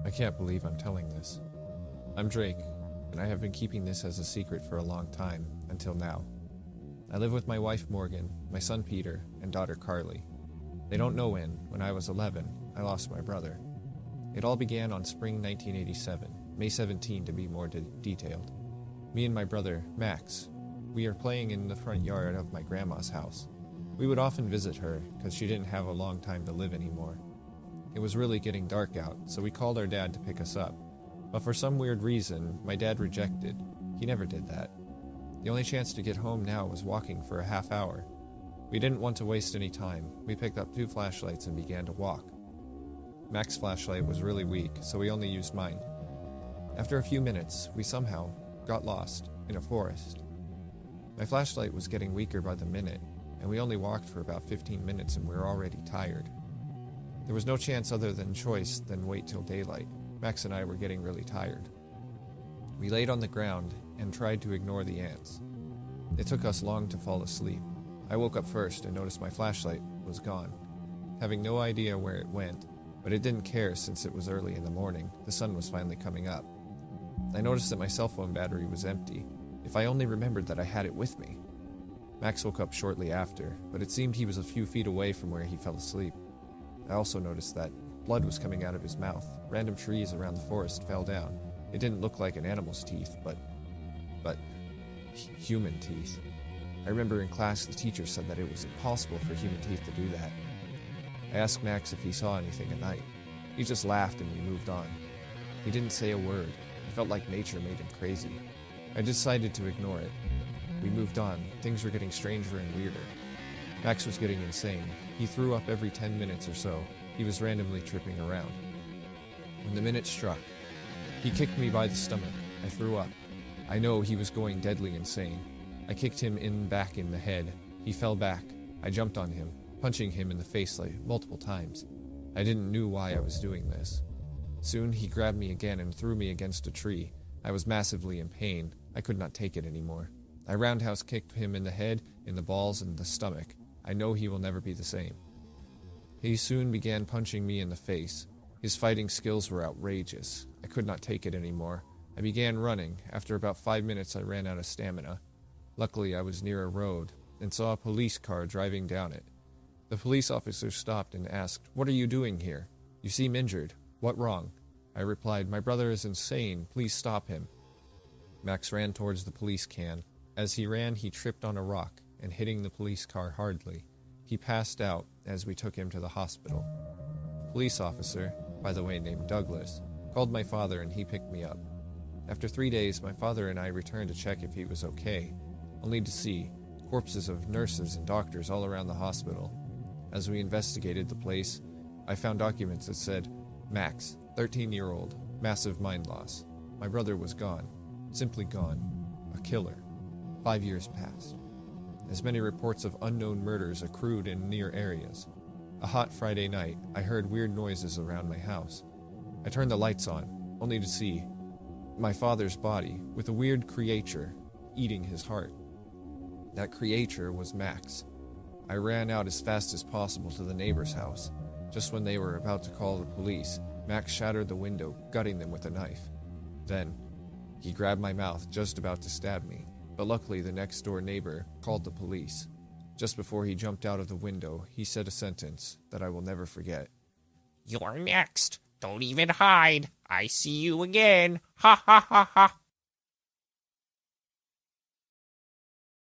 I can't believe I'm telling this. I'm Drake, and I have been keeping this as a secret for a long time, until now. I live with my wife Morgan, my son Peter, and daughter Carly. They don't know when I was 11, I lost my brother. It all began on spring 1987, May 17 to be more detailed. Me and my brother, Max, we are playing in the front yard of my grandma's house. We would often visit her, because she didn't have a long time to live anymore. It was really getting dark out, so we called our dad to pick us up. But for some weird reason, my dad rejected. He never did that. The only chance to get home now was walking for a half hour. We didn't want to waste any time. We picked up 2 flashlights and began to walk. Max's flashlight was really weak, so we only used mine. After a few minutes, we somehow got lost in a forest. My flashlight was getting weaker by the minute, and we only walked for about 15 minutes and we were already tired. There was no chance other than choice than wait till daylight. Max and I were getting really tired. We laid on the ground and tried to ignore the ants. It took us long to fall asleep. I woke up first and noticed my flashlight was gone. Having no idea where it went, but it didn't care since it was early in the morning. The sun was finally coming up. I noticed that my cell phone battery was empty. If I only remembered that I had it with me. Max woke up shortly after, but it seemed he was a few feet away from where he fell asleep. I also noticed that blood was coming out of his mouth. Random trees around the forest fell down. It didn't look like an animal's teeth, but human teeth. I remember in class the teacher said that it was impossible for human teeth to do that. I asked Max if he saw anything at night. He just laughed and we moved on. He didn't say a word. I felt like nature made him crazy. I decided to ignore it. We moved on. Things were getting stranger and weirder. Max was getting insane. He threw up every 10 minutes or so. He was randomly tripping around. When the minute struck, he kicked me by the stomach. I threw up. I know he was going deadly insane. I kicked him back in the head. He fell back. I jumped on him, punching him in the face multiple times. I didn't know why I was doing this. Soon he grabbed me again and threw me against a tree. I was massively in pain. I could not take it anymore. I roundhouse kicked him in the head, in the balls, and the stomach. I know he will never be the same. He soon began punching me in the face. His fighting skills were outrageous. I could not take it anymore. I began running. After about 5 minutes, I ran out of stamina. Luckily, I was near a road and saw a police car driving down it. The police officer stopped and asked, "What are you doing here? You seem injured. What wrong?" I replied, "My brother is insane. Please stop him." Max ran towards the police can. As he ran, he tripped on a rock and hitting the police car hardly. He passed out as we took him to the hospital. A police officer, by the way named Douglas, called my father and he picked me up. After 3 days, my father and I returned to check if he was okay, only to see corpses of nurses and doctors all around the hospital. As we investigated the place, I found documents that said, Max, 13-year-old, massive mind loss. My brother was gone, simply gone, a killer. 5 years passed. As many reports of unknown murders accrued in near areas. A hot Friday night, I heard weird noises around my house. I turned the lights on, only to see my father's body with a weird creature eating his heart. That creature was Max. I ran out as fast as possible to the neighbor's house. Just when they were about to call the police, Max shattered the window, gutting them with a knife. Then, he grabbed my mouth, just about to stab me. But luckily, the next-door neighbor called the police. Just before he jumped out of the window, he said a sentence that I will never forget. "You're next. Don't even hide. I see you again. Ha ha ha ha."